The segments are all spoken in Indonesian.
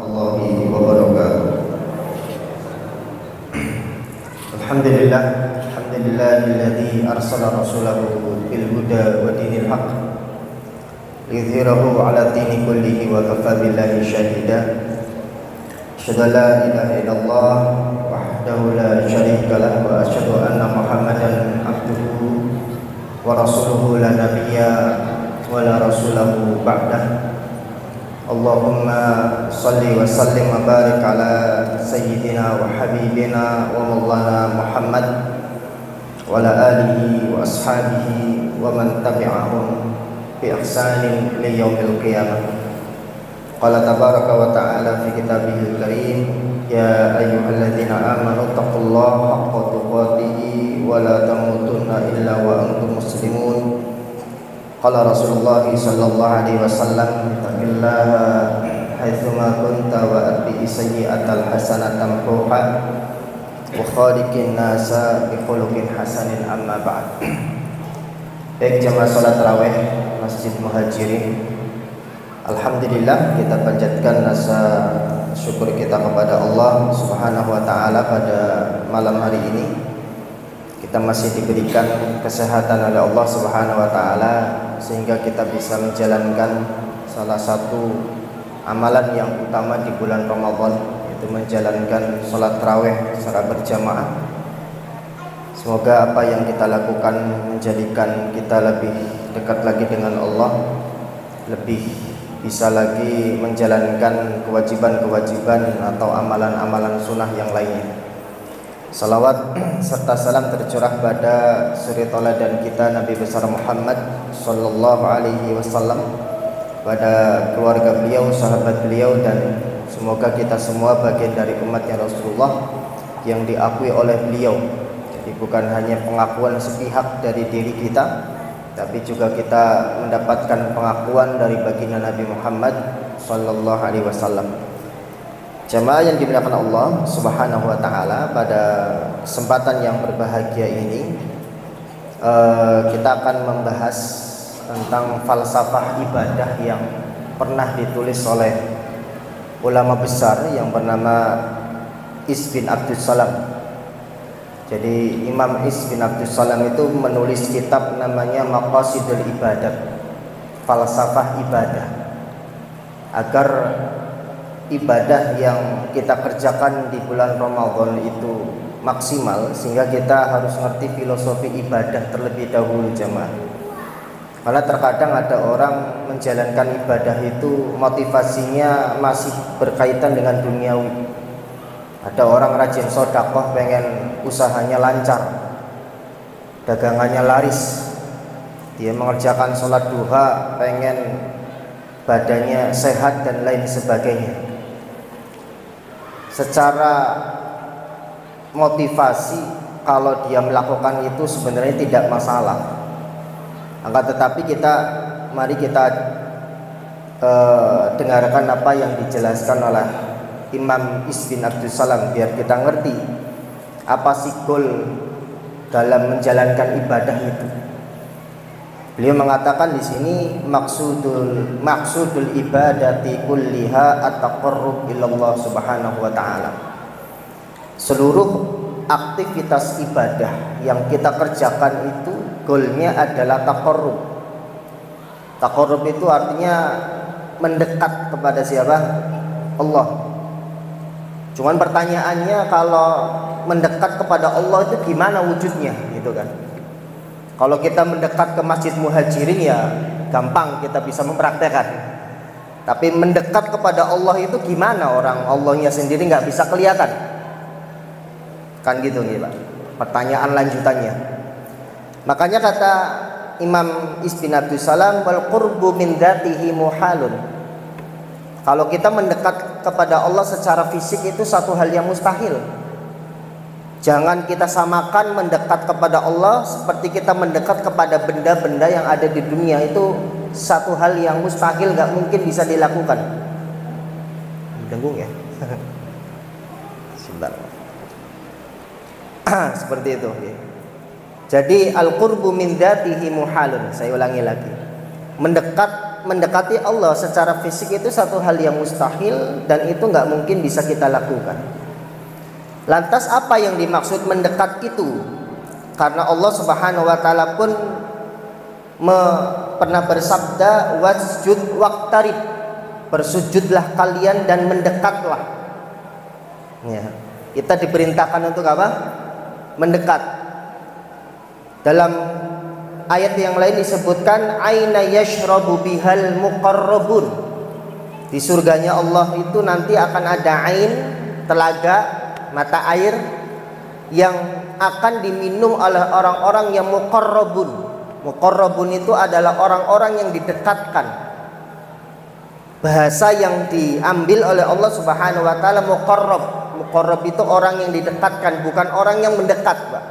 warahmatullahi wabarakatuh. Alhamdulillahilladzi arsala rasulahu bil huda wa dinil haqq liyudhhirahu 'ala dini kullihi wa kafa billahi shahida. Asyhadu an la ilaha illallah wahdahu la syarika lah wa asyhadu anna Muhammadan abduhu wa rasuluhu la nabiyya wa la rasulahu ba'dah. Allahumma salli wa sallim wa barik ala sayyidina wa habibina wa maulana Muhammad wa ala alihi wa ashabihi wa man tabi'ahum bi ihsanin li yaumil qiyamah. Qala tabaraka wa ta'ala fi kitabihil karim, ya ayyuhalladzina amanu taqullaha haqqa tuqatih wa la tamutunna illa wa antum muslimun. Qala Rasulullah sallallahu alaihi wasallam, ittaqillaha haitsuma kunta wa atbi sayyi'atal hasanata tamhuha wa khaliqin nasa bi khuluqin hasanin, amma ba'd. Baik jamaah salat tarawih Masjid Muhajirin, alhamdulillah kita panjatkan rasa syukur kita kepada Allah Subhanahu wa taala pada malam hari ini. Kita masih diberikan kesehatan oleh Allah Subhanahu wa taala sehingga kita bisa menjalankan salah satu amalan yang utama di bulan Ramadan, yaitu menjalankan salat tarawih secara berjamaah. Semoga apa yang kita lakukan menjadikan kita lebih dekat lagi dengan Allah, lebih bisa lagi menjalankan kewajiban-kewajiban atau amalan-amalan sunnah yang lainnya. Salawat serta salam tercurah pada suri tauladan kita Nabi besar Muhammad sallallahu alaihi wasallam, pada keluarga beliau, sahabat beliau, dan semoga kita semua bagian dari umatnya Rasulullah yang diakui oleh beliau. Jadi bukan hanya pengakuan sepihak dari diri kita, tapi juga kita mendapatkan pengakuan dari baginda Nabi Muhammad sallallahu alaihi wasallam. Jamaah yang dimuliakan Allah Subhanahu wa taala, pada kesempatan yang berbahagia ini kita akan membahas tentang falsafah ibadah yang pernah ditulis oleh ulama besar yang bernama Is bin Abdus Salam. Jadi Imam Is bin Abdus Salam itu menulis kitab namanya Maqasidul Ibadat, falsafah ibadah, agar ibadah yang kita kerjakan di bulan Ramadan itu maksimal, sehingga kita harus ngerti filosofi ibadah terlebih dahulu jamaah. Karena terkadang ada orang menjalankan ibadah itu motivasinya masih berkaitan dengan duniawi. Ada orang rajin sedekah, pengen usahanya lancar, dagangannya laris. Dia mengerjakan sholat duha, pengen badannya sehat dan lain sebagainya. Secara motivasi, kalau dia melakukan itu sebenarnya tidak masalah. Akan tetapi mari kita dengarkan apa yang dijelaskan oleh Imam Is bin Abdus Salam, biar kita ngerti apa sih goal dalam menjalankan ibadah itu. Beliau mengatakan di sini maksudul ibadati kulliha at-taqarrub ilallah subhanahu wa ta'ala. Seluruh aktivitas ibadah yang kita kerjakan itu goalnya adalah taqarrub. Taqarrub itu artinya mendekat kepada siapa? Allah. Cuman pertanyaannya, kalau mendekat kepada Allah itu gimana wujudnya, gitu kan? Kalau kita mendekat ke Masjid Muhajirin ya gampang, kita bisa mempraktekkan. Tapi mendekat kepada Allah itu gimana? Orang Allahnya sendiri nggak bisa kelihatan. Kan gitu nih Pak, pertanyaan lanjutannya. Makanya kata Imam Is bin Abdus Salam, wal qurbu min dzatihi muhalun. Kalau kita mendekat kepada Allah secara fisik itu satu hal yang mustahil. Jangan kita samakan mendekat kepada Allah seperti kita mendekat kepada benda-benda yang ada di dunia. Itu satu hal yang mustahil, gak mungkin bisa dilakukan. Dengung ya. Sebentar. Seperti itu. Jadi al-qurbu min dzatihi muhalun. Saya ulangi lagi. Mendekat mendekati Allah secara fisik itu satu hal yang mustahil dan itu nggak mungkin bisa kita lakukan. Lantas apa yang dimaksud mendekat itu? Karena Allah Subhanahu wa taala pun pernah bersabda, wasjud waqtarib, bersujudlah kalian dan mendekatlah. Ya, kita diperintahkan untuk apa? Mendekat. Dalam ayat yang lain disebutkan aina yashrabu bihal muqarrabun. Di surganya Allah itu nanti akan ada ain, telaga, mata air yang akan diminum oleh orang-orang yang muqarrabun. Muqarrabun itu adalah orang-orang yang didekatkan. Bahasa yang diambil oleh Allah Subhanahu wa taala muqarrab. Muqarrab itu orang yang didekatkan, bukan orang yang mendekat, Pak.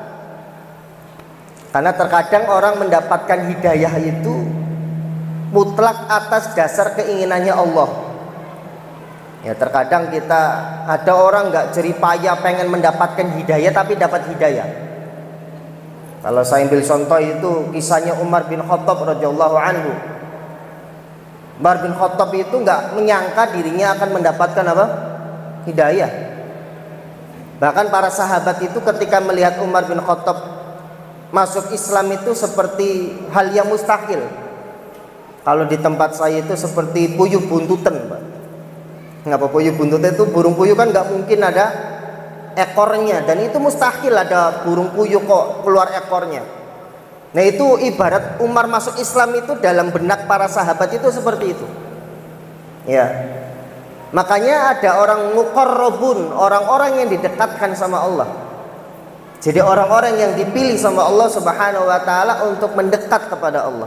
Karena terkadang orang mendapatkan hidayah itu mutlak atas dasar keinginannya Allah. Ya, terkadang kita ada orang nggak jeripaya pengen mendapatkan hidayah tapi dapat hidayah. Kalau saya ambil contoh itu kisahnya Umar bin Khattab radhiyallahu anhu. Umar bin Khattab itu nggak menyangka dirinya akan mendapatkan apa? Hidayah. Bahkan para sahabat itu ketika melihat Umar bin Khattab masuk Islam itu seperti hal yang mustahil. Kalau di tempat saya itu seperti puyuh buntutan, Pak. Ngapa puyuh buntutan itu? Burung puyuh kan nggak mungkin ada ekornya, dan itu mustahil ada burung puyuh kok keluar ekornya. Nah itu ibarat Umar masuk Islam itu dalam benak para sahabat itu seperti itu. Ya, makanya ada orang muqarrabun, orang-orang yang didekatkan sama Allah. Jadi orang-orang yang dipilih sama Allah Subhanahu wa taala untuk mendekat kepada Allah.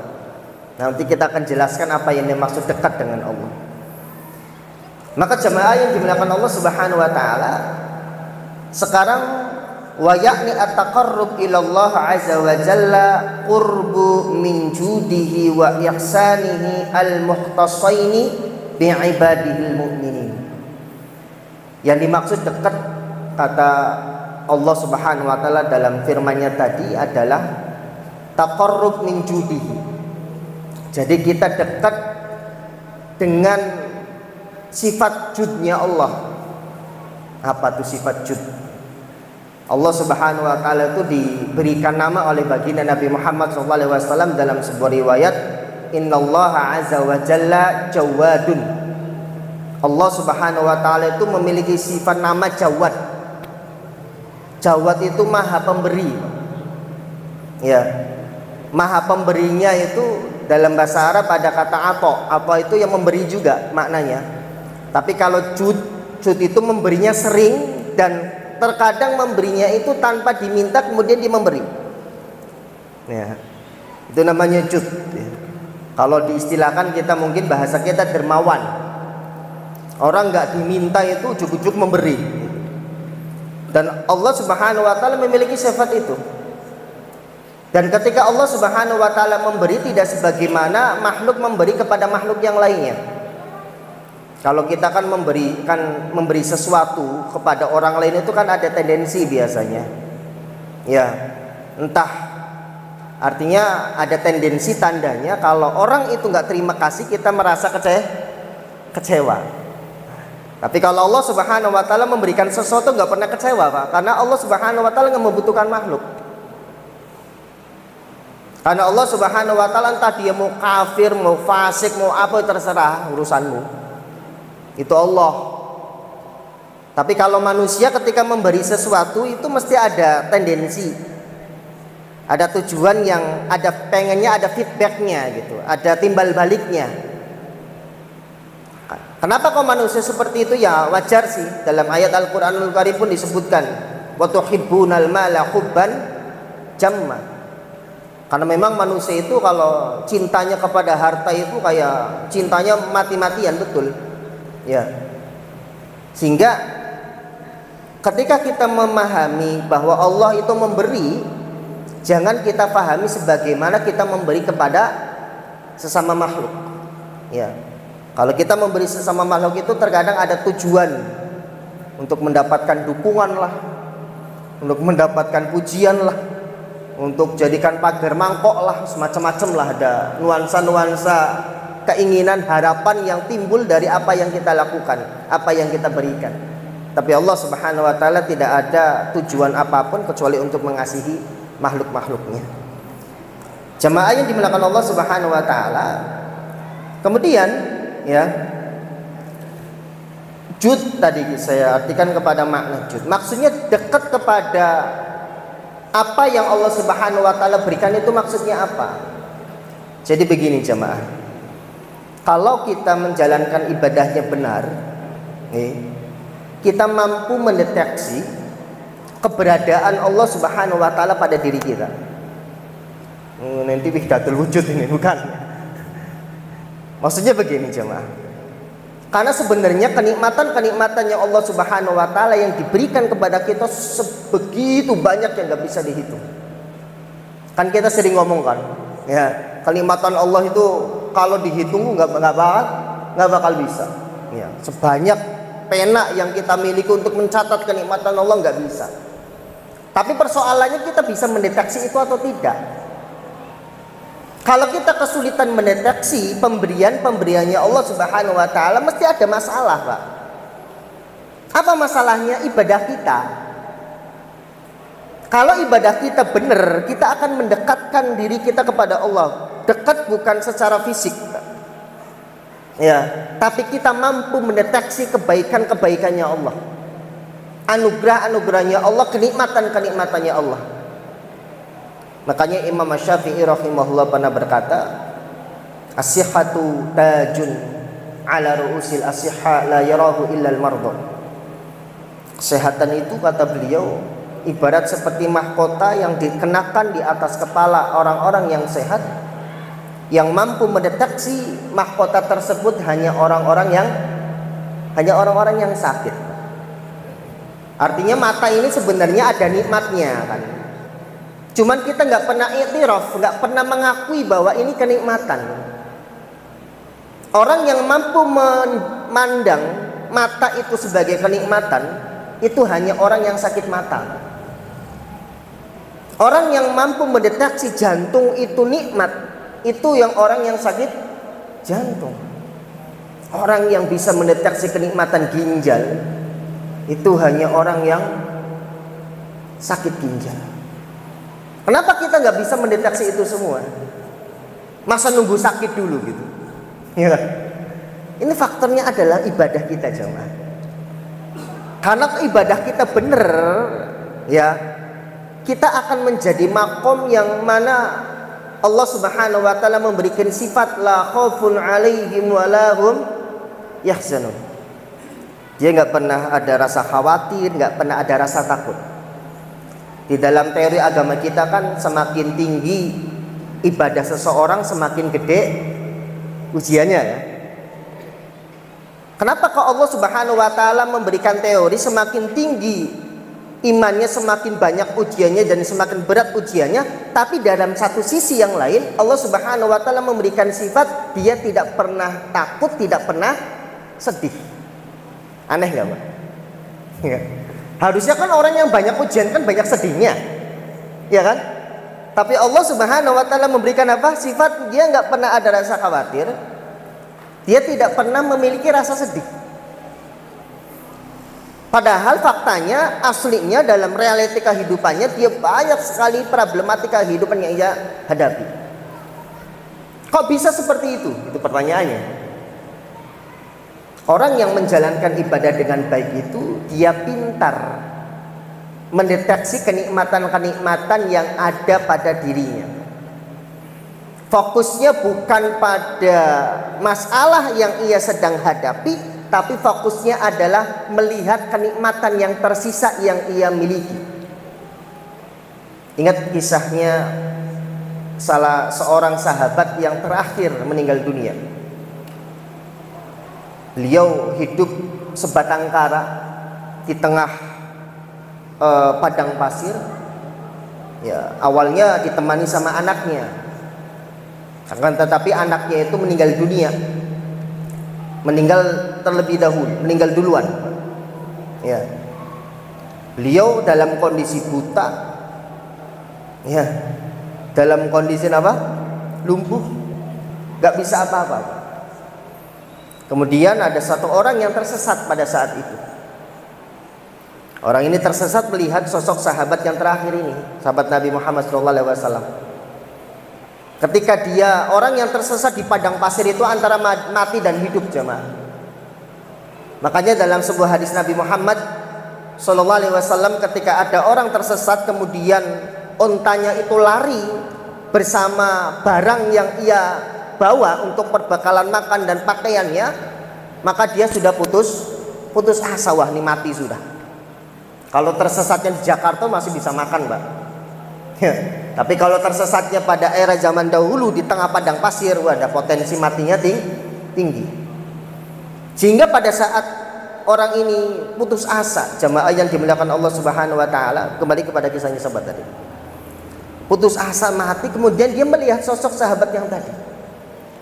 Nanti kita akan jelaskan apa yang dimaksud dekat dengan Allah. Maka jemaah yang dimuliakan Allah Subhanahu wa taala, sekarang wa ya'ni at-taqarrub ila Allah azza wa jalla qurbu min judihi wa ihsanihi al-mukhtasaini bi ibadihil mu'minin. Yang dimaksud dekat kata Allah Subhanahu wa taala dalam firman-Nya tadi adalah taqarrub min judihi. Jadi kita dekat dengan sifat judnya Allah. Apa itu sifat jud? Allah Subhanahu wa taala itu diberikan nama oleh baginda Nabi Muhammad SAW dalam sebuah riwayat, innallaha azza wa jalla jawadun. Allah Subhanahu wa taala itu memiliki sifat nama jawad. Jawad itu maha pemberi. Ya, maha pemberinya itu dalam bahasa Arab ada kata ato. Ato itu yang memberi juga maknanya. Tapi kalau jud itu memberinya sering dan terkadang memberinya itu tanpa diminta kemudian dia memberi. Ya, itu namanya jud. Ya. Kalau diistilahkan kita mungkin bahasa kita dermawan. Orang nggak diminta itu ujuk-ujuk memberi. Dan Allah Subhanahu wa taala memiliki sifat itu. Dan ketika Allah Subhanahu wa taala memberi tidak sebagaimana makhluk memberi kepada makhluk yang lainnya. Kalau kita kan memberi sesuatu kepada orang lain itu kan ada tendensi biasanya. Ya, entah artinya ada tendensi tandanya kalau orang itu nggak terima kasih kita merasa kecewa. Tapi kalau Allah Subhanahu wa taala memberikan sesuatu nggak pernah kecewa, Pak. Karena Allah Subhanahu wa taala nggak membutuhkan makhluk. Karena Allah Subhanahu wa taala entah dia mau kafir, mau fasik, mau apa terserah urusanmu. Itu Allah. Tapi kalau manusia ketika memberi sesuatu itu mesti ada tendensi. Ada tujuan yang ada pengennya ada feedbacknya gitu, ada timbal baliknya. Kenapa kok manusia seperti itu? Ya wajar sih. Dalam ayat Al-Quranul Karim pun disebutkan wa tuhibbunal mala hubban jamma. Karena memang manusia itu kalau cintanya kepada harta itu kayak cintanya mati-matian, betul. Ya. Sehingga ketika kita memahami bahwa Allah itu memberi, jangan kita pahami sebagaimana kita memberi kepada sesama makhluk. Ya. Kalau kita memberi sesama makhluk itu terkadang ada tujuan untuk mendapatkan dukungan lah, untuk mendapatkan pujian lah, untuk jadikan pagar mangkok lah, semacam-macam lah, ada nuansa-nuansa keinginan, harapan yang timbul dari apa yang kita lakukan, apa yang kita berikan. Tapi Allah Subhanahu wa taala tidak ada tujuan apapun kecuali untuk mengasihi makhluk-makhluknya. Jamaah yang dimuliakan Allah Subhanahu wa taala. Kemudian ya, jud tadi saya artikan kepada makna jud. Maksudnya dekat kepada apa yang Allah Subhanahu wa taala berikan, itu maksudnya apa? Jadi begini jamaah, kalau kita menjalankan ibadahnya benar, kita mampu mendeteksi keberadaan Allah Subhanahu wa taala pada diri kita. Nanti wihdatul wujud ini bukan. Maksudnya begini jemaah, karena sebenarnya kenikmatan-kenikmatannya Allah Subhanahu wa taala yang diberikan kepada kita sebegitu banyak yang gak bisa dihitung. Kan kita sering ngomong kan, ya, kenikmatan Allah itu kalau dihitung nggak bakal bisa. Ya, sebanyak pena yang kita miliki untuk mencatat kenikmatan Allah nggak bisa. Tapi persoalannya kita bisa mendeteksi itu atau tidak. Kalau kita kesulitan mendeteksi pemberiannya Allah Subhanahu wa taala, mesti ada masalah, Pak. Apa masalahnya? Ibadah kita. Kalau ibadah kita benar, kita akan mendekatkan diri kita kepada Allah. Dekat bukan secara fisik, ya, tapi kita mampu mendeteksi kebaikan-kebaikannya Allah, anugerah-anugerahnya Allah, kenikmatan-kenikmatannya Allah. Makanya Imam Syafi'i rahimahullah pernah berkata, as-sihhatu tajun ala ru'usil as-sihha la yarahu illa al-mardha. Kesehatan itu, kata beliau, ibarat seperti mahkota yang dikenakan di atas kepala orang-orang yang sehat. Yang mampu mendeteksi mahkota tersebut hanya orang-orang yang sakit. Artinya mata ini sebenarnya ada nikmatnya kan. Cuman kita nggak pernah iktiraf, nggak pernah mengakui bahwa ini kenikmatan. Orang yang mampu memandang mata itu sebagai kenikmatan, itu hanya orang yang sakit mata. Orang yang mampu mendeteksi jantung itu nikmat, itu yang orang yang sakit jantung. Orang yang bisa mendeteksi kenikmatan ginjal, itu hanya orang yang sakit ginjal. Kenapa kita nggak bisa mendeteksi itu semua? Masa nunggu sakit dulu gitu? Ya. Ini faktornya adalah ibadah kita jemaah. Karena ibadah kita benar, ya, kita akan menjadi makom yang mana Allah Subhanahu wa taala memberikan sifat la khaufun 'alaihim wa lahum yahzanun. Dia nggak pernah ada rasa khawatir, nggak pernah ada rasa takut. Di dalam teori agama kita kan semakin tinggi ibadah seseorang, semakin gede ujiannya ya. Kenapa kok Allah Subhanahu wa taala memberikan teori semakin tinggi imannya, semakin banyak ujiannya dan semakin berat ujiannya, tapi dalam satu sisi yang lain Allah Subhanahu wa taala memberikan sifat dia tidak pernah takut, tidak pernah sedih. Aneh nggak, Pak? Ya. Harusnya kan orang yang banyak ujian kan banyak sedihnya, ya kan? Tapi Allah Subhanahu wa taala memberikan apa? Sifat dia nggak pernah ada rasa khawatir, dia tidak pernah memiliki rasa sedih. Padahal faktanya, aslinya dalam realita kehidupannya dia banyak sekali problematika kehidupan yang ia hadapi. Kok bisa seperti itu? Itu pertanyaannya. Orang yang menjalankan ibadah dengan baik itu dia pintar mendeteksi kenikmatan-kenikmatan yang ada pada dirinya. Fokusnya bukan pada masalah yang ia sedang hadapi, tapi fokusnya adalah melihat kenikmatan yang tersisa yang ia miliki. Ingat kisahnya salah seorang sahabat yang terakhir meninggal dunia. Beliau hidup sebatang kara di tengah padang pasir. Ya, awalnya ditemani sama anaknya. Akan tetapi anaknya itu meninggal dunia. Meninggal terlebih dahulu, meninggal duluan. Ya. Beliau dalam kondisi buta. Ya. Dalam kondisi apa? Lumpuh. Gak bisa apa-apa. Kemudian ada satu orang yang tersesat pada saat itu. Orang ini tersesat melihat sosok sahabat yang terakhir ini, sahabat Nabi Muhammad SAW. Ketika dia, orang yang tersesat di padang pasir itu antara mati dan hidup, jemaah. Makanya dalam sebuah hadis Nabi Muhammad SAW, ketika ada orang tersesat kemudian ontanya itu lari bersama barang yang ia bawa untuk perbekalan makan dan pakaiannya, maka dia sudah putus asa. Wah, ini mati sudah. Kalau tersesatnya di Jakarta masih bisa makan, Mbak. Tapi kalau tersesatnya pada era zaman dahulu di tengah padang pasir, wah, ada potensi matinya tinggi. Sehingga pada saat orang ini putus asa, jamaah yang dimuliakan Allah Subhanahu wa taala, kembali kepada kisahnya sahabat tadi. Putus asa mati, kemudian dia melihat sosok sahabat yang tadi,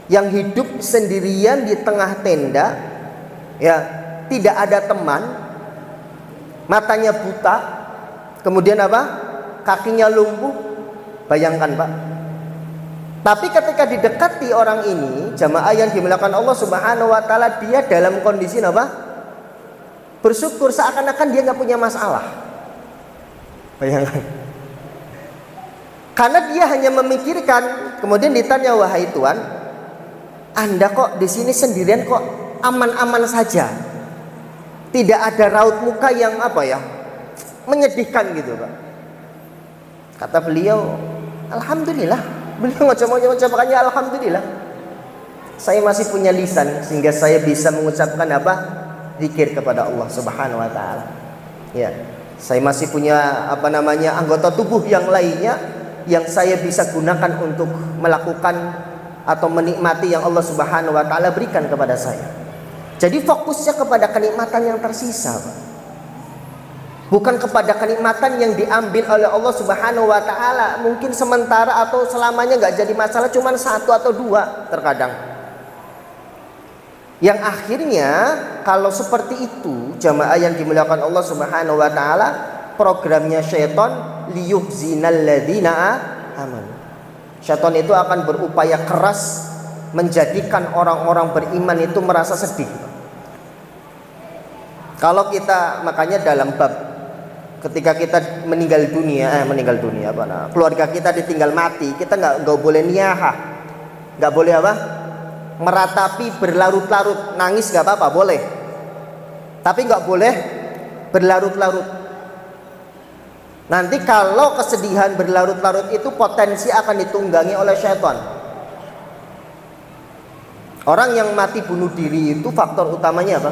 yang hidup sendirian di tengah tenda, ya, tidak ada teman, matanya buta, kemudian apa? Kakinya lumpuh. Bayangkan, Pak. Tapi ketika didekati orang ini, jamaah yang dimuliakan Allah Subhanahu wa taala, dia dalam kondisi apa? Bersyukur, seakan-akan dia nggak punya masalah. Bayangkan. Karena dia hanya memikirkan, kemudian ditanya, wahai Tuhan, Anda kok di sini sendirian, kok aman-aman saja, tidak ada raut muka yang apa ya, menyedihkan gitu, Pak. Kata beliau, alhamdulillah. Beliau mengucapkannya alhamdulillah. Saya masih punya lisan sehingga saya bisa mengucapkan apa? Zikir kepada Allah Subhanahu wa taala. Ya, saya masih punya apa namanya? Anggota tubuh yang lainnya yang saya bisa gunakan untuk melakukan atau menikmati yang Allah Subhanahu wa taala berikan kepada saya. Jadi fokusnya kepada kenikmatan yang tersisa, Pak. Bukan kepada kenikmatan yang diambil oleh Allah Subhanahu wa taala, mungkin sementara atau selamanya nggak jadi masalah, cuma satu atau dua terkadang. Yang akhirnya kalau seperti itu, jamaah yang dimuliakan Allah Subhanahu wa taala, programnya syaitan liyuhzinal ladzina amanu. Syaitan itu akan berupaya keras menjadikan orang-orang beriman itu merasa sedih. Kalau kita, makanya dalam bab ketika kita meninggal dunia, keluarga kita ditinggal mati, kita nggak boleh niyahah, nggak boleh apa? Meratapi berlarut-larut, nangis nggak apa-apa, boleh. Tapi nggak boleh berlarut-larut. Nanti kalau kesedihan berlarut-larut itu potensi akan ditunggangi oleh syaitan. Orang yang mati bunuh diri itu faktor utamanya apa?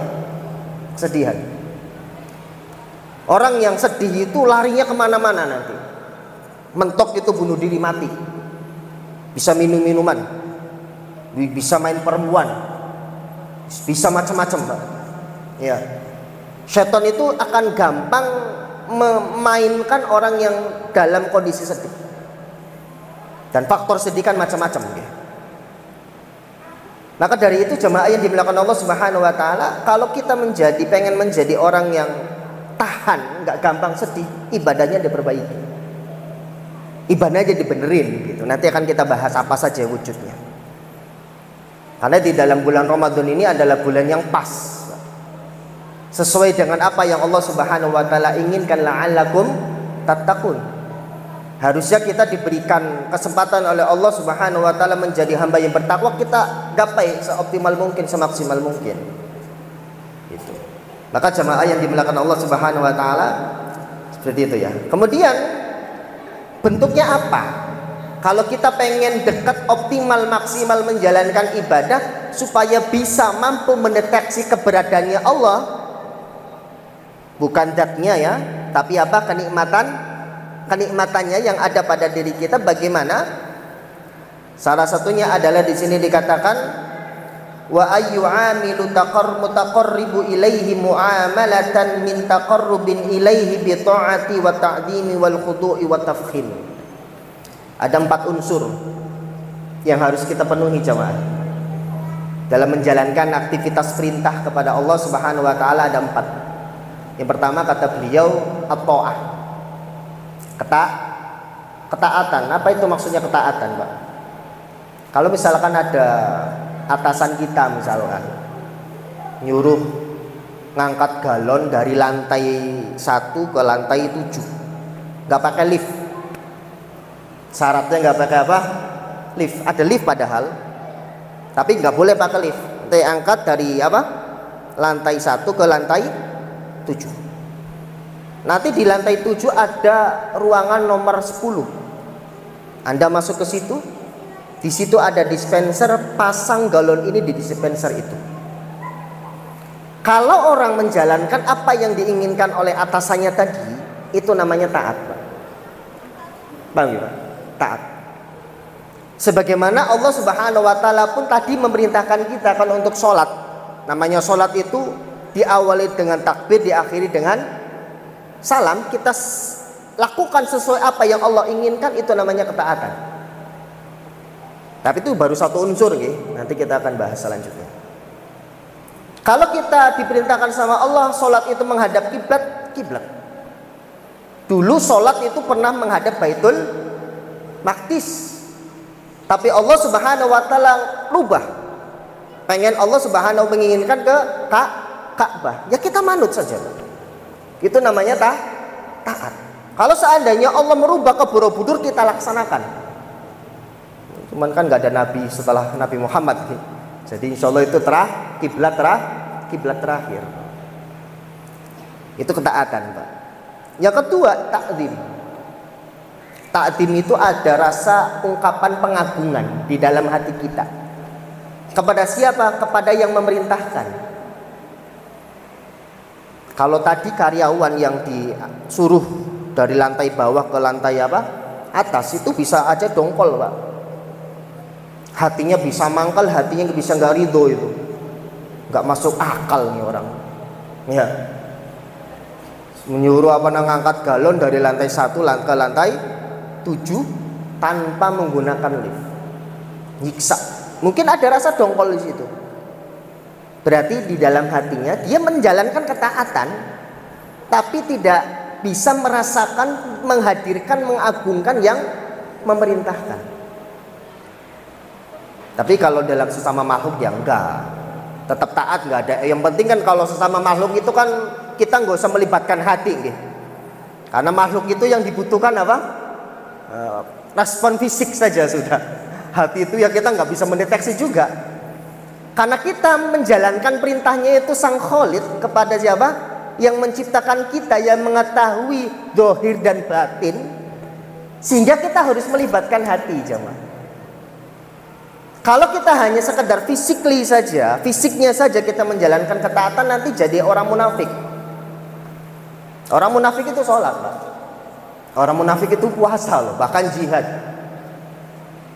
Kesedihan. Orang yang sedih itu larinya kemana-mana nanti. Mentok itu bunuh diri mati. Bisa minum minuman, bisa main perempuan, bisa macam-macam, Pak. Ya, syaitan itu akan gampang memainkan orang yang dalam kondisi sedih. Dan faktor sedih kan macam-macam, ya. Maka dari itu jemaah yang dimuliakan Allah Subhanahu wa taala, kalau kita pengen menjadi orang yang tahan, nggak gampang sedih, ibadahnya diperbaiki. Ibadahnya dibenerin gitu. Nanti akan kita bahas apa saja wujudnya. Karena di dalam bulan Ramadan ini adalah bulan yang pas, sesuai dengan apa yang Allah Subhanahu wa taala inginkan, la'allakum tattaqun. Harusnya kita diberikan kesempatan oleh Allah Subhanahu wa taala menjadi hamba yang bertakwa, kita gapai seoptimal mungkin, semaksimal mungkin. Gitu. Maka jemaah yang dimuliakan Allah Subhanahu wa taala, seperti itu ya. Kemudian bentuknya apa? Kalau kita pengen dekat, optimal, maksimal menjalankan ibadah supaya bisa mampu mendeteksi keberadaannya Allah, bukan zatnya ya, tapi apa? Kenikmatannya yang ada pada diri kita bagaimana? Salah satunya adalah di sini dikatakan wa ayyu amilu mutaqarribu ilaihi muamalatan min taqarrubin ilaihi bi ta'ati wa ta'dimi wal khudu'i wa tafkhim. Ada 4 unsur yang harus kita penuhi jemaah dalam menjalankan aktivitas perintah kepada Allah Subhanahu wa taala. Ada 4. Yang pertama kata beliau at-ta'ah, ketaatan. Apa itu maksudnya ketaatan, Pak? Kalau misalkan ada atasan kita misalkan nyuruh ngangkat galon dari lantai 1 ke lantai 7, nggak pakai lift. Syaratnya nggak pakai apa? Lift. Ada lift padahal, tapi nggak boleh pakai lift. Nanti angkat dari apa? Lantai 1 ke lantai 7. Nanti di lantai 7 ada ruangan nomor 10. Anda masuk ke situ. Di situ ada dispenser, pasang galon ini di dispenser itu. Kalau orang menjalankan apa yang diinginkan oleh atasannya tadi, itu namanya taat, Pak. Paham ya, Pak? Taat. Sebagaimana Allah Subhanahu wa taala pun tadi memerintahkan kita kalau untuk sholat. Namanya sholat itu diawali dengan takbir, diakhiri dengan salam. Kita lakukan sesuai apa yang Allah inginkan, itu namanya ketaatan. Tapi itu baru satu unsur, nanti kita akan bahas selanjutnya. Kalau kita diperintahkan sama Allah sholat itu menghadap kiblat. Dulu sholat itu pernah menghadap Baitul Maqdis, tapi Allah Subhanahu wa taala rubah. Pengen Allah Subhanahu menginginkan ke Ka'bah, ya kita manut saja. Itu namanya taat. Kalau seandainya Allah merubah ke Borobudur, kita laksanakan. Cuman kan nggak ada nabi setelah Nabi Muhammad, jadi insya Allah itu kiblat terakhir. Itu ketaatan, Pak. Yang kedua, ta'zim. Ta'zim itu ada rasa ungkapan pengagungan di dalam hati kita. Kepada siapa? Kepada yang memerintahkan. Kalau tadi karyawan yang disuruh dari lantai bawah ke lantai atas, itu bisa aja dongkol, Pak. Hatinya bisa mangkal, hatinya bisa nggak ridho itu. Nggak masuk akal nih orang, ya, menyuruh ngangkat galon dari lantai 1 ke lantai 7 tanpa menggunakan lift. Nyiksa. Mungkin ada rasa dongkol di situ. Berarti di dalam hatinya dia menjalankan ketaatan, tapi tidak bisa merasakan, menghadirkan, mengagungkan yang memerintahkan. Tapi kalau dalam sesama makhluk ya enggak. Tetap taat, nggak ada. Yang penting kan kalau sesama makhluk itu kan kita nggak usah melibatkan hati, gitu. Karena makhluk itu yang dibutuhkan apa? Respon fisik saja sudah. Hati itu ya kita nggak bisa mendeteksi juga. Karena kita menjalankan perintahnya itu Sang Khalid kepada siapa? Yang menciptakan kita, yang mengetahui zahir dan batin, sehingga kita harus melibatkan hati, jemaah. Kalau kita hanya sekedar fisiknya saja kita menjalankan ketaatan, nanti jadi orang munafik. Orang munafik itu sholat, Pak. Orang munafik itu puasa loh, bahkan jihad.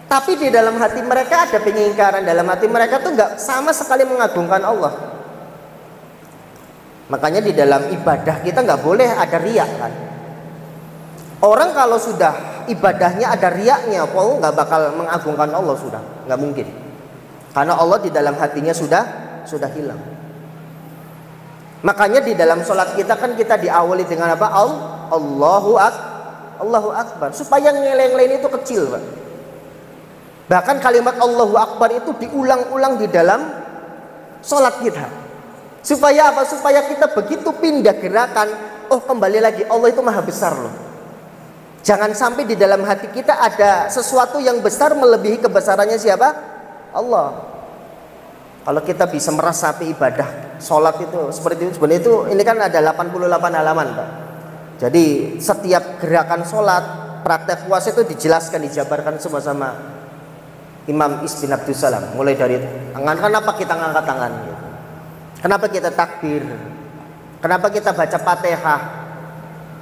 Tapi di dalam hati mereka ada pengingkaran, dalam hati mereka tuh nggak sama sekali mengagungkan Allah. Makanya di dalam ibadah kita nggak boleh ada riak, kan. Orang kalau sudah ibadahnya ada riaknya, nggak bakal mengagungkan Allah, sudah nggak mungkin. Karena Allah di dalam hatinya sudah hilang. Makanya di dalam sholat kita kan kita diawali dengan apa? Allahu Akbar. Supaya ngeleng lain itu kecil, Pak. Bahkan kalimat Allahu Akbar itu diulang-ulang di dalam sholat kita. Supaya apa? Supaya kita begitu pindah gerakan, oh kembali lagi Allah itu maha besar loh. Jangan sampai di dalam hati kita ada sesuatu yang besar melebihi kebesarannya siapa? Allah. Kalau kita bisa merasapi ibadah sholat itu seperti itu, sebenarnya itu ini kan ada 88 halaman, Pak. Jadi setiap gerakan sholat, praktek puasa itu dijelaskan, dijabarkan semua sama Imam Is bin Abdul Salam. Mulai dari tangan, kenapa kita ngangkat tangan? Kenapa kita takbir? Kenapa kita baca Fatihah?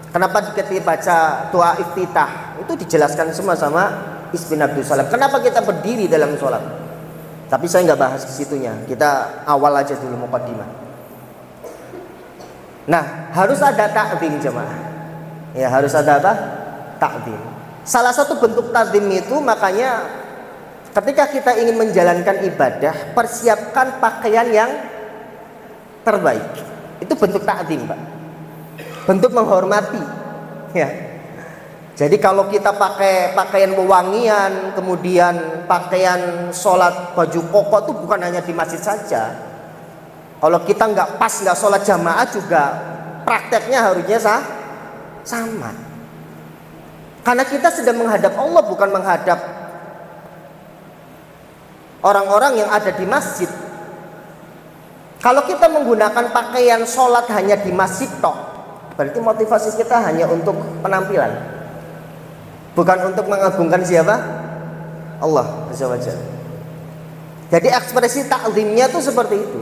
Kenapa kita baca doa iftitah? Itu dijelaskan semua sama Is bin Abdul Salam. Kenapa kita berdiri dalam sholat? Tapi saya nggak bahas ke situnya. Kita awal aja dulu muqaddimah. Nah, harus ada ta'zim, jemaah. Ya, harus ada apa? Ta'zim. Salah satu bentuk ta'zim itu makanya ketika kita ingin menjalankan ibadah, persiapkan pakaian yang terbaik. Itu bentuk ta'zim, Pak. Bentuk menghormati. Ya. Jadi kalau kita pakai pakaian wewangian, kemudian pakaian sholat baju koko itu bukan hanya di masjid saja. Kalau kita nggak pas, nggak sholat jamaah juga prakteknya harusnya sama. Karena kita sedang menghadap Allah, bukan menghadap orang-orang yang ada di masjid. Kalau kita menggunakan pakaian sholat hanya di masjid tok, berarti motivasi kita hanya untuk penampilan, bukan untuk mengagungkan siapa? Allah Azza wa Jalla. Jadi ekspresi takzimnya itu seperti itu.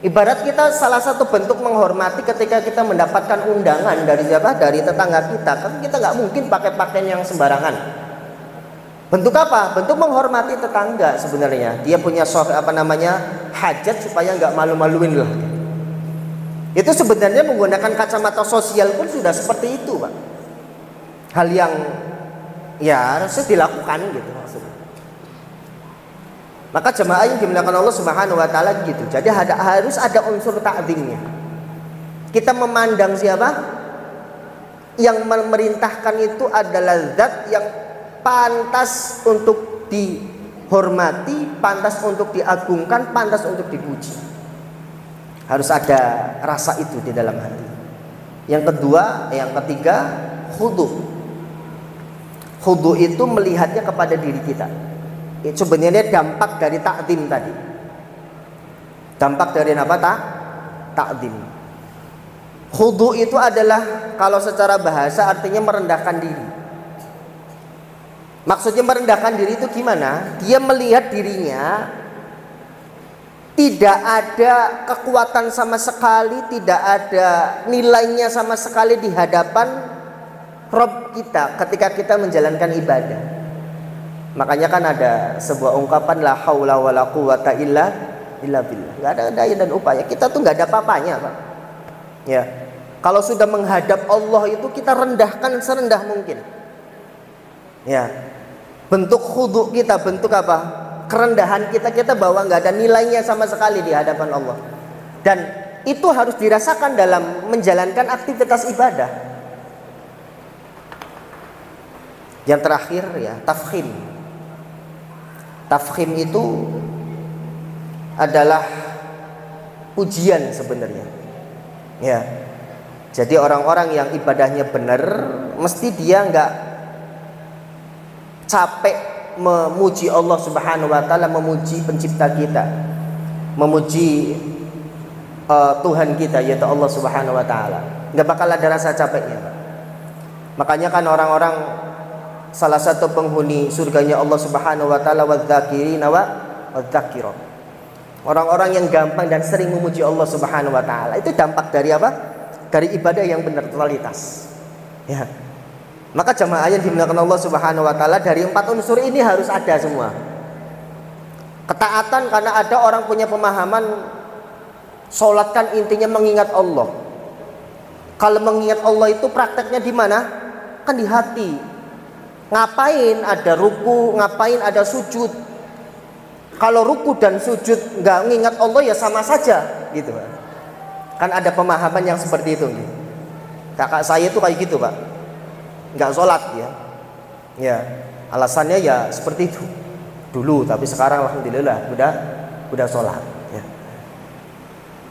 Ibarat kita salah satu bentuk menghormati ketika kita mendapatkan undangan dari siapa? Dari tetangga kita. Kan kita nggak mungkin pakai pakaian yang sembarangan. Bentuk apa? Bentuk menghormati tetangga sebenarnya. Dia punya hajat supaya nggak malu-maluin lah. Itu sebenarnya menggunakan kacamata sosial pun sudah seperti itu, Pak. Hal yang ya harusnya dilakukan gitu maksudnya. Maka jemaah yang dimuliakan Allah Subhanahu wa taala gitu. Jadi harus ada unsur ta'zimnya. Kita memandang siapa? Yang memerintahkan itu adalah zat yang pantas untuk dihormati, pantas untuk diagungkan, pantas untuk dipuji. Harus ada rasa itu di dalam hati. Yang ketiga, khudu. Khudu itu melihatnya kepada diri kita. Itu sebenarnya dampak dari ta'zim tadi. Dampak dari apa? Ta'zim. Khudu itu adalah kalau secara bahasa artinya merendahkan diri. Maksudnya merendahkan diri itu gimana? Dia melihat dirinya tidak ada kekuatan sama sekali, tidak ada nilainya sama sekali di hadapan Rabb kita ketika kita menjalankan ibadah. Makanya kan ada sebuah ungkapan la haula wala quwata illa billah. Enggak ada daya dan upaya. Kita tuh nggak ada apa-apanya, Pak. Ya. Kalau sudah menghadap Allah itu kita rendahkan serendah mungkin. Ya. Bentuk khudu kita, bentuk apa? Kerendahan kita bahwa nggak ada nilainya sama sekali di hadapan Allah. Dan itu harus dirasakan dalam menjalankan aktivitas ibadah. Yang terakhir ya, tafkhim. Tafkhim itu adalah pujian sebenarnya. Ya. Jadi orang-orang yang ibadahnya benar, mesti dia nggak capek memuji Allah Subhanahu wa taala, memuji pencipta kita, memuji Tuhan kita yaitu Allah Subhanahu wa taala. Nggak bakal ada rasa capeknya, Pak. Makanya kan orang-orang salah satu penghuni surganya Allah Subhanahu wa taala wadzakirina wadzakira. Orang-orang yang gampang dan sering memuji Allah Subhanahu wa taala. Itu dampak dari apa? Dari ibadah yang benar totalitas. Ya. Maka jamaah yang dimuliakan Allah Subhanahu wa taala, dari 4 unsur ini harus ada semua. Ketaatan, karena ada orang punya pemahaman salat kan intinya mengingat Allah. Kalau mengingat Allah itu prakteknya di mana? Kan di hati. Ngapain ada ruku, ngapain ada sujud? Kalau ruku dan sujud nggak mengingat Allah ya sama saja gitu, Pak. Kan ada pemahaman yang seperti itu gitu. Kakak saya itu kayak gitu, Pak. Nggak sholat ya. Ya, alasannya ya seperti itu dulu, tapi sekarang alhamdulillah udah sholat ya.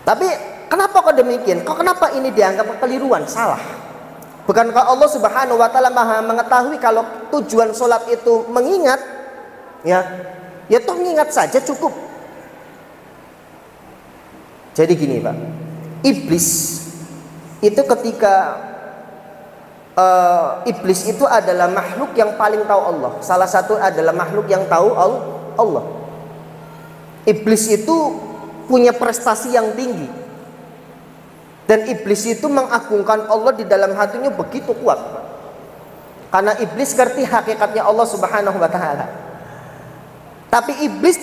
Tapi kenapa kok demikian? Kenapa ini dianggap kekeliruan, salah? Bukankah Allah Subhanahu wa taala Maha mengetahui kalau tujuan sholat itu mengingat? Ya toh mengingat saja cukup. Jadi gini, Pak. Iblis itu ketika iblis itu adalah makhluk yang paling tahu Allah. Salah satu adalah makhluk yang tahu Allah. Iblis itu punya prestasi yang tinggi. Dan iblis itu mengagungkan Allah di dalam hatinya begitu kuat. Karena iblis ngerti hakikatnya Allah Subhanahu wa taala. Tapi iblis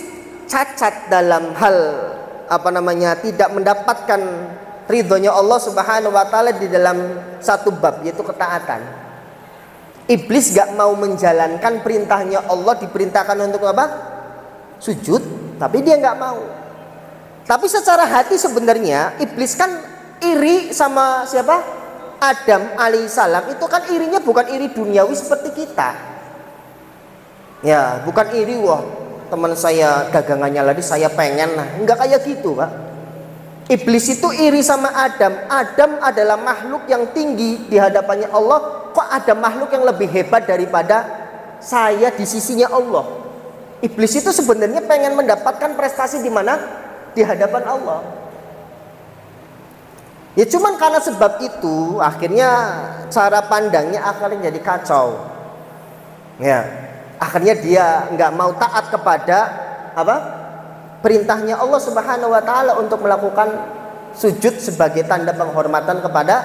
cacat dalam hal tidak mendapatkan ridhonya Allah Subhanahu wa taala di dalam satu bab, yaitu ketaatan. Iblis gak mau menjalankan perintahnya Allah, diperintahkan untuk apa? Sujud, tapi dia gak mau. Tapi secara hati sebenarnya iblis kan iri sama siapa? Adam alaihissalam. Itu kan irinya bukan iri duniawi seperti kita. Ya, bukan iri wah teman saya dagangannya lagi saya pengen lah. Enggak kayak gitu, Pak. Iblis itu iri sama Adam. Adam adalah makhluk yang tinggi di hadapannya Allah. Kok ada makhluk yang lebih hebat daripada saya di sisinya Allah? Iblis itu sebenarnya pengen mendapatkan prestasi di mana? Di hadapan Allah. Ya cuman karena sebab itu akhirnya cara pandangnya akhirnya jadi kacau. Ya, akhirnya dia nggak mau taat kepada apa? Perintahnya Allah Subhanahu wa taala untuk melakukan sujud sebagai tanda penghormatan kepada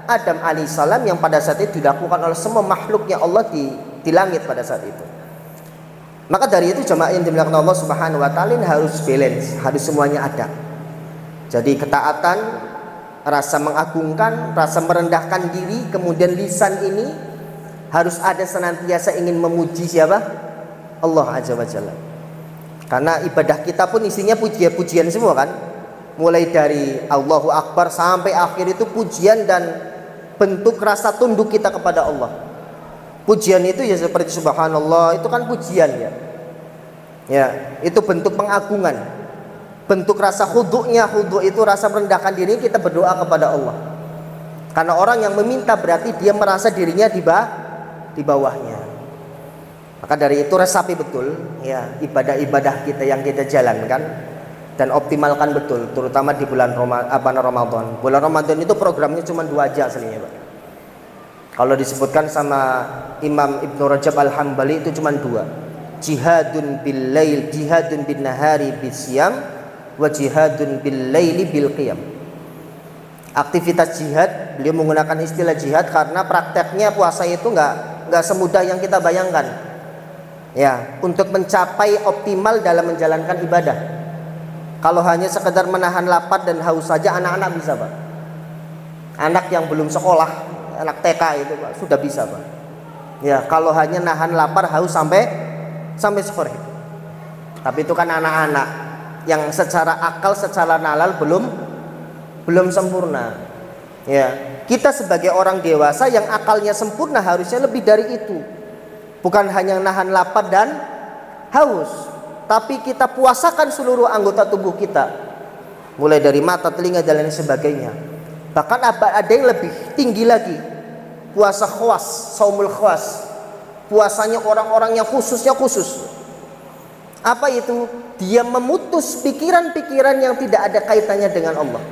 Adam alaihissalam yang pada saat itu dilakukan oleh semua makhluknya Allah di langit pada saat itu. Maka dari itu jemaah yang dimuliakan Allah Subhanahu wa taala ini harus balance, harus semuanya ada. Jadi ketaatan, rasa mengagungkan, rasa merendahkan diri, kemudian lisan ini harus ada senantiasa ingin memuji siapa? Allah Azza wa Jalla. Karena ibadah kita pun isinya pujian-pujian semua kan. Mulai dari Allahu Akbar sampai akhir itu pujian dan bentuk rasa tunduk kita kepada Allah. Pujian itu ya seperti subhanallah, itu kan pujian ya. Ya, itu bentuk pengagungan. Bentuk rasa khuduknya, khuduk itu rasa merendahkan diri kita berdoa kepada Allah. Karena orang yang meminta berarti dia merasa dirinya di bawahnya. Maka dari itu resapi betul ya ibadah-ibadah kita yang kita jalankan dan optimalkan betul, terutama di bulan Ramadan. Bulan Ramadan itu programnya cuma 2 aja aslinya, Pak. Kalau disebutkan sama Imam Ibnu Rajab Al-Hambali itu cuma 2. Jihadun bil lail, jihadun bin nahari bisyam, wa jihadun bil laili bil qiyam. Aktivitas jihad, beliau menggunakan istilah jihad karena prakteknya puasa itu enggak semudah yang kita bayangkan. Ya, untuk mencapai optimal dalam menjalankan ibadah. Kalau hanya sekedar menahan lapar dan haus saja anak-anak bisa, Pak. Anak yang belum sekolah, anak TK itu, Pak, sudah bisa, Pak. Ya, kalau hanya nahan lapar haus sampai sore. Tapi itu kan anak-anak yang secara akal, secara nalar belum sempurna. Ya, kita sebagai orang dewasa yang akalnya sempurna harusnya lebih dari itu. Bukan hanya nahan lapar dan haus, tapi kita puasakan seluruh anggota tubuh kita, mulai dari mata, telinga, dan lain sebagainya. Bahkan ada yang lebih tinggi lagi, puasa khawas, saumul khawas, puasanya orang-orang yang khusus. Apa itu? Dia memutus pikiran-pikiran yang tidak ada kaitannya dengan Allah.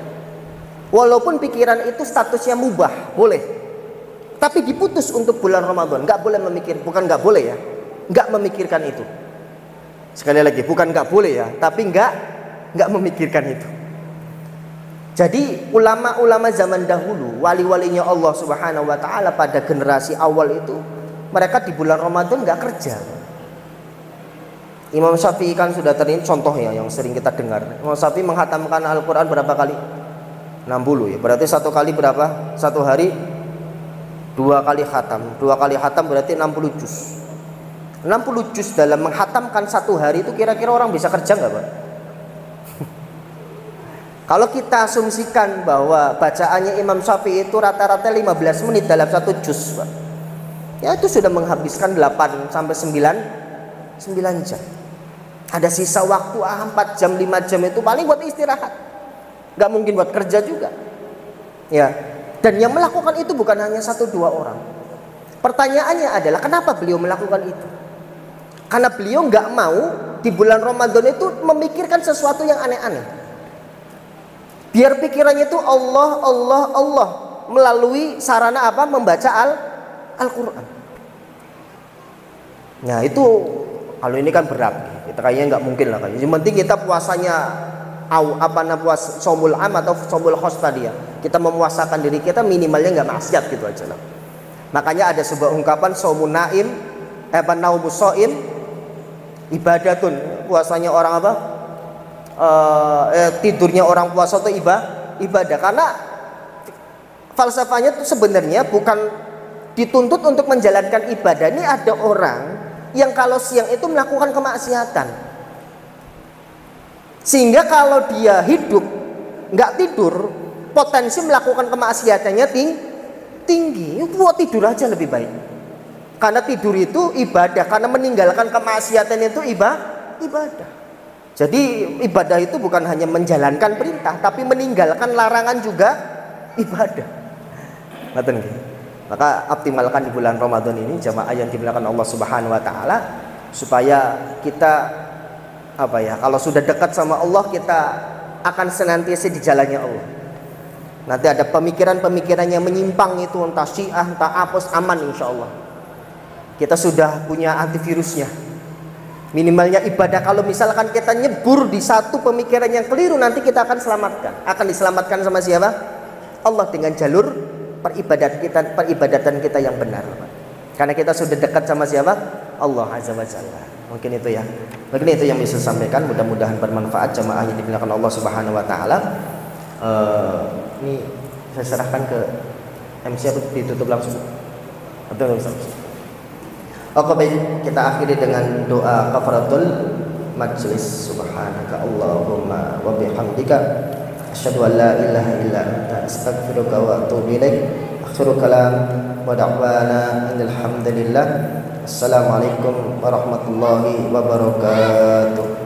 Walaupun pikiran itu statusnya mubah, boleh, tapi diputus untuk bulan Ramadan. Nggak boleh bukan nggak boleh ya, nggak memikirkan itu. Sekali lagi, bukan nggak boleh ya, tapi nggak memikirkan itu. Jadi ulama-ulama zaman dahulu, wali-walinya Allah Subhanahu wa taala pada generasi awal itu, mereka di bulan Ramadan nggak kerja. Imam Syafi'i kan sudah tadi contoh ya yang sering kita dengar. Imam Syafi'i menghatamkan Al-Quran berapa kali? 60 ya. Berarti satu kali berapa? Satu hari 2 kali khatam. 2 kali khatam berarti 60 juz. 60 juz dalam menghatamkan satu hari itu kira-kira orang bisa kerja nggak, Pak? Kalau kita asumsikan bahwa bacaannya Imam Syafi'i itu rata-rata 15 menit dalam satu juz, Pak, ya itu sudah menghabiskan 8 sampai 9 jam. Ada sisa waktu 4 jam, 5 jam itu paling buat istirahat. Nggak mungkin buat kerja juga. Ya. Dan yang melakukan itu bukan hanya 1-2 orang. Pertanyaannya adalah kenapa beliau melakukan itu? Karena beliau nggak mau di bulan Ramadan itu memikirkan sesuatu yang aneh-aneh. Biar pikirannya itu Allah melalui sarana apa? Membaca Al-Quran. Nah itu kalau ini kan berat. Kita kayaknya nggak mungkin lah. Yang penting kita puasanya puasa somul am atau somul khos tadi ya. Kita memuasakan diri kita minimalnya nggak maksiat gitu aja lah. Makanya ada sebuah ungkapan saumun naim, naumus shaim ibadatun. Puasanya orang apa? Tidurnya orang puasa itu ibadah. Karena falsafahnya itu sebenarnya bukan dituntut untuk menjalankan ibadah. Ini ada orang yang kalau siang itu melakukan kemaksiatan. Sehingga kalau dia hidup nggak tidur, potensi melakukan kemaksiatannya tinggi. Buat tidur aja lebih baik. Karena tidur itu ibadah. Karena meninggalkan kemaksiatan itu ibadah. Jadi ibadah itu bukan hanya menjalankan perintah, tapi meninggalkan larangan juga ibadah. Ngoten nggih. Maka optimalkan di bulan Ramadan ini jamaah yang dimuliakan Allah Subhanahu wa taala, supaya kita kalau sudah dekat sama Allah, kita akan senantiasa di jalannya Allah. Nanti ada pemikiran-pemikiran yang menyimpang itu, entah Syiah, entah apos, aman insya Allah. Kita sudah punya antivirusnya. Minimalnya ibadah, kalau misalkan kita nyebur di satu pemikiran yang keliru, nanti kita akan diselamatkan sama siapa? Allah, dengan jalur peribadatan kita yang benar. Karena kita sudah dekat sama siapa? Allah Azza wa Jalla. Mungkin itu yang bisa saya sampaikan. Mudah-mudahan bermanfaat jamaah yang dimuliakan Allah Subhanahu wa taala. Ini saya serahkan ke MC atau ditutup langsung? Atau langsung? Oke, baik, kita akhiri dengan doa kafaratul majlis. Subhanaka Allahumma wa bihamdika asyhadu an la ilaha illa anta astaghfiruka wa atubu ilaik. Akhiru kalam wa da'wana alhamdulillah. Assalamualaikum warahmatullahi wabarakatuh.